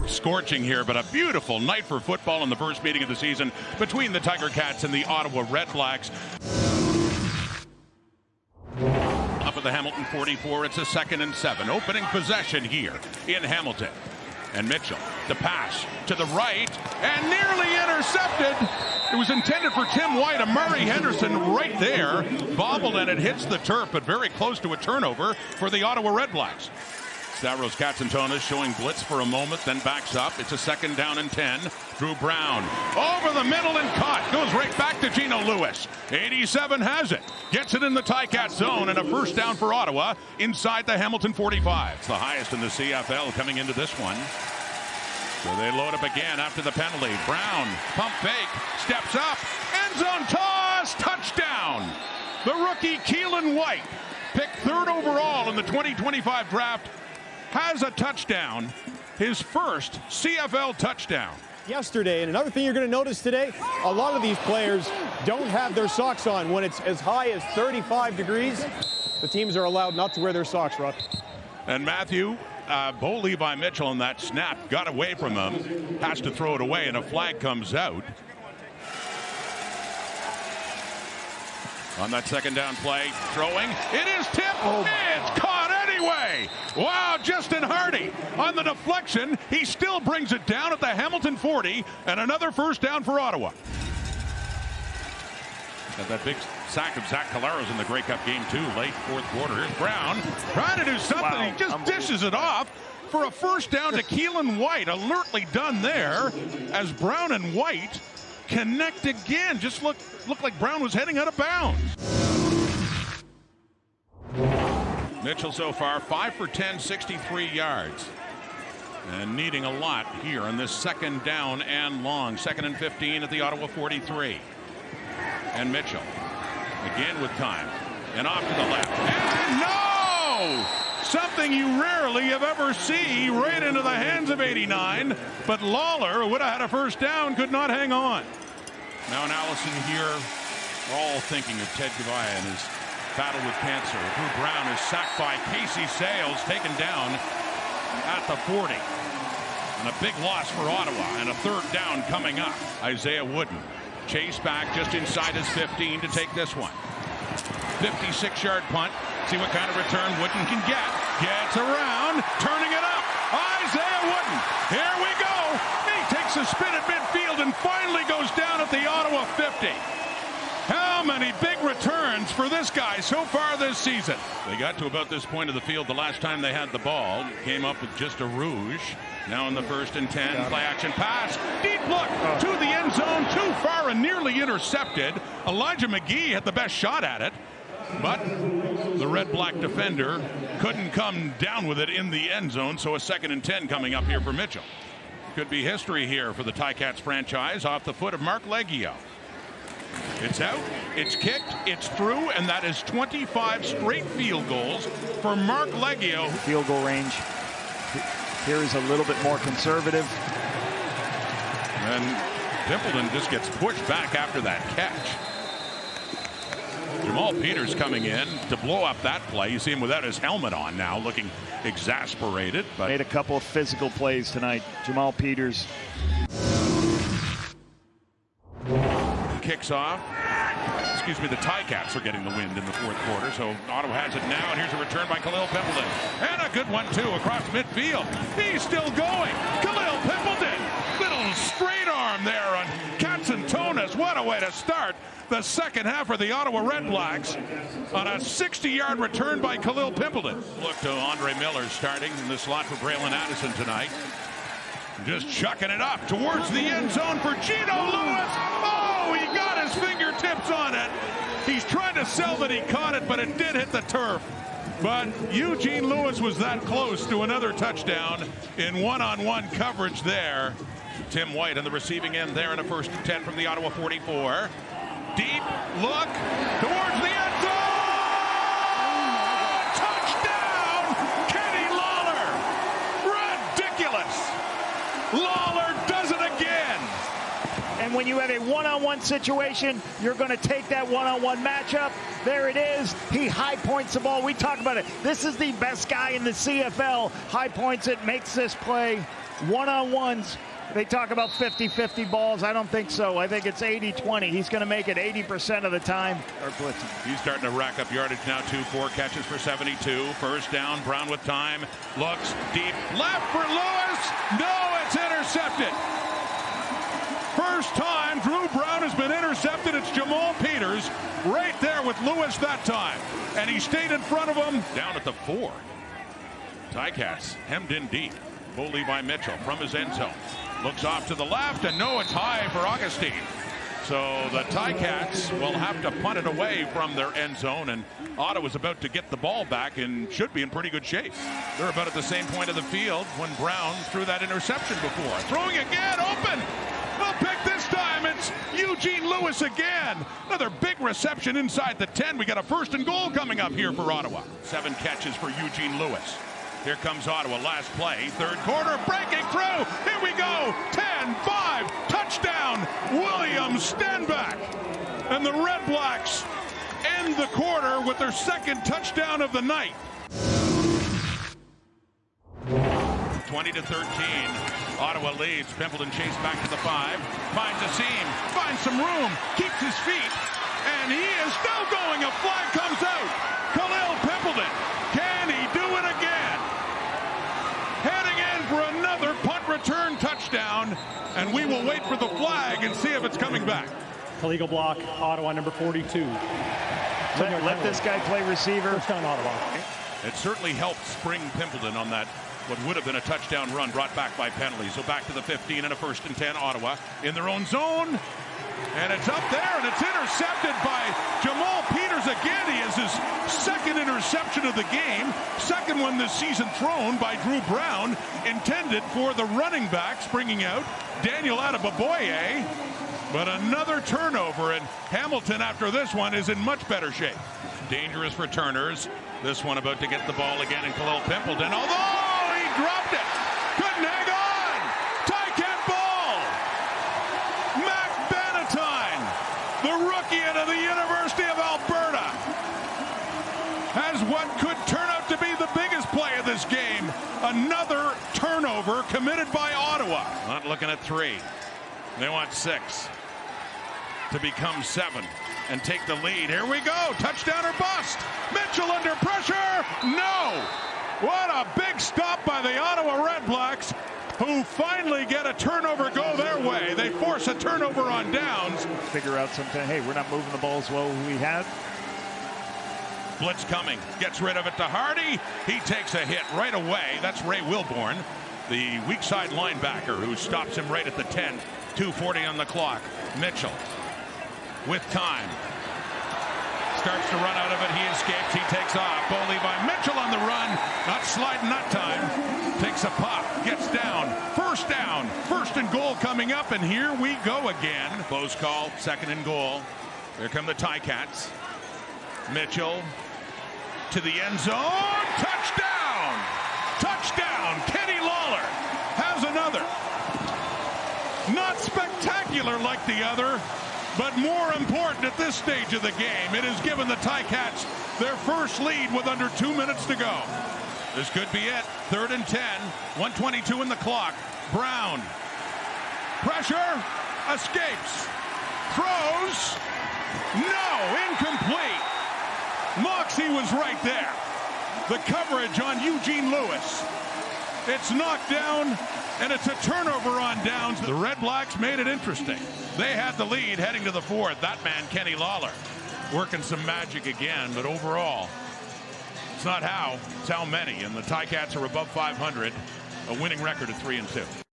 scorching here, but a beautiful night for football in the first meeting of the season between the Tiger Cats and the Ottawa Redblacks. Up at the Hamilton 44, it's a 2nd and 7. Opening possession here in Hamilton. And Mitchell, the pass to the right, and nearly intercepted. It was intended for Tim White, a Murray Henderson right there. Bobbled, and it hits the turf, but very close to a turnover for the Ottawa Redblacks. Stavros Katsantonis showing blitz for a moment, then backs up. It's a 2nd down and 10. Drew Brown over the middle and caught. Goes right back to Gino Lewis. 87 has it. Gets it in the Ticat zone, and a 1st down for Ottawa inside the Hamilton 45. It's the highest in the CFL coming into this one. So they load up again after the penalty. Brown, pump fake, steps up. End zone toss, touchdown. The rookie Keelan White, picked 3rd overall in the 2025 draft, has a touchdown, his first CFL touchdown. Yesterday, and another thing you're going to notice today, a lot of these players don't have their socks on. When it's as high as 35 degrees, the teams are allowed not to wear their socks, Rod. And Matthew, Bo Levi Mitchell on that snap got away from him, has to throw it away, and a flag comes out. On that 2nd down play, throwing, it is tipped, it's caught anyway. Wow, Justin Hardy on the deflection, he still brings it down at the Hamilton 40, and another 1st down for Ottawa. And that big sack of Zach Caleros in the Grey Cup game too, late 4th quarter. Here's Brown trying to do something, wow. He just dishes it off for a 1st down to Keelan White. Alertly done there as Brown and White connect again. Just looked like Brown was heading out of bounds. Mitchell so far 5 for 10, 63 yards. And needing a lot here on this 2nd down and long. 2nd and 15 at the Ottawa 43. And Mitchell again with time. And off to the left. And no! Something you rarely have ever see, right into the hands of 89. But Lawler, who would have had a 1st down, could not hang on. Now an Allison here. We're all thinking of Ted Gavaya and his battle with cancer. Drew Brown is sacked by Casey Sales, taken down at the 40. And a big loss for Ottawa, and a 3rd down coming up. Isaiah Wooden chase back just inside his 15 to take this one. 56-yard punt. See what kind of return Wooden can get. Gets around, turning it up. Isaiah Wooden. Here we go. He takes a spin at midfield and finally goes down at the Ottawa 50. How many big returns for this guy so far this season? They got to about this point of the field the last time they had the ball. Came up with just a rouge. Now in the 1st and 10, play action pass. Deep look to the end zone, too far and nearly intercepted. Elijah McGee had the best shot at it, but the Red Black defender couldn't come down with it in the end zone, so a 2nd and 10 coming up here for Mitchell. Could be history here for the Ticats franchise off the foot of Mark Leggio. It's out, it's kicked, it's through, and that is 25 straight field goals for Mark Leggio. Field goal range here is a little bit more conservative. And Pimpleton just gets pushed back after that catch. Jamal Peters coming in to blow up that play. You see him without his helmet on now, looking exasperated. But made a couple of physical plays tonight. Jamal Peters. Kicks off. Excuse me, the Ticats are getting the wind in the 4th quarter, so Ottawa has it now, and here's a return by Khalil Pimpleton. And a good one, too, across midfield. He's still going. Khalil Pimpleton. Little straight arm there on Katsantonis. What a way to start the 2nd half for the Ottawa Redblacks on a 60-yard return by Khalil Pimpleton. Look to Andre Miller starting in the slot for Braylon Addison tonight. Just chucking it up towards the end zone for Gino Lewis. Oh, he got his fingertips on it. He's trying to sell that he caught it, but it did hit the turf. But Eugene Lewis was that close to another touchdown in one-on-one coverage there. Tim White on the receiving end there in a 1st and 10 from the Ottawa 44. Deep look towards the end zone. Touchdown, Kenny Lawler. Ridiculous. Lawler does it again. And when you have a one-on-one situation, you're going to take that one-on-one matchup. There it is. He high points the ball. We talk about it. This is the best guy in the CFL. High points it, makes this play. One-on-ones, they talk about 50-50 balls. I don't think so. I think it's 80-20. He's going to make it 80% of the time. Or blitzing. He's starting to rack up yardage now, 4 catches for 72. First down, Brown with time. Looks deep. Left for Lewis. No, it's intercepted. First time Drew Brown has been intercepted. It's Jamal Peters right there with Lewis that time. And he stayed in front of him down at the 4. Ticats hemmed in deep. Bo Levi Mitchell from his end zone. Looks off to the left, and no, it's high for Augustine. So the Ticats will have to punt it away from their end zone, and Ottawa's about to get the ball back and should be in pretty good shape. They're about at the same point of the field when Brown threw that interception before. Throwing again, open! We'll pick this time. It's Eugene Lewis again. Another big reception inside the 10. We got a 1st and goal coming up here for Ottawa. 7 catches for Eugene Lewis. Here comes Ottawa, last play, 3rd quarter, breaking through. Here we go, 10-5, touchdown, William Stenback. And the Redblacks end the quarter with their 2nd touchdown of the night. 20-13, Ottawa leads. Pimpleton chased back to the 5, finds a seam, finds some room, keeps his feet, and he is still going. A flag comes out. Khalil Pimpleton, can he do it again? Heading in for another punt return touchdown, and we will wait for the flag and see if it's coming back. Illegal block, Ottawa, number 42. Let this guy play receiver. First down, Ottawa. It certainly helped spring Pimpleton on that, what would have been a touchdown run brought back by penalty. So back to the 15 and a 1st and 10, Ottawa in their own zone. And it's up there, and it's intercepted by Jamal Peters again. He has his 2nd interception of the game, 2nd one this season thrown by Drew Brown, intended for the running backs, bringing out Daniel Adeboboye. But another turnover, and Hamilton after this one is in much better shape. Dangerous returners. This one about to get the ball again in Khalil Pimpleton, although he dropped it. Couldn't hang on. Ticat ball. Mac Bannatyne, the rookie out of the University of Alberta, has what could turn out to be the biggest play of this game. Another turnover committed by Ottawa. Not looking at 3. They want 6 to become 7 and take the lead. Here we go. Touchdown or bust. Mitchell under pressure. No. What a big stop by the Ottawa Redblacks, who finally get a turnover go their way. They force a turnover on downs. Figure out something. Hey, we're not moving the ball as well as we have. Blitz coming. Gets rid of it to Hardy. He takes a hit right away. That's Ray Wilborn, the weak side linebacker, who stops him right at the 10. 2:40 on the clock. Mitchell with time. Starts to run out of it. He escapes. He takes off. Bo Levi Mitchell on the run. Not sliding that time. Takes a pop. Gets down. First down. 1st and goal coming up. And here we go again. Close call. 2nd and goal. Here come the Ticats. Mitchell to the end zone. Touchdown. Touchdown. Kenny Lawler has another. Not spectacular like the other, but more important at this stage of the game. It has given the Ticats their first lead with under 2 minutes to go. This could be it. 3rd and 10. 1:22 in the clock. Brown. Pressure. Escapes. Throws. No. Incomplete. Moxie was right there. The coverage on Eugene Lewis. It's knocked down, and it's a turnover on downs. The Redblacks made it interesting. They had the lead heading to the 4th. That man, Kenny Lawler, working some magic again. But overall, it's not how, it's how many. And the Ticats are above 500, a winning record of 3-2.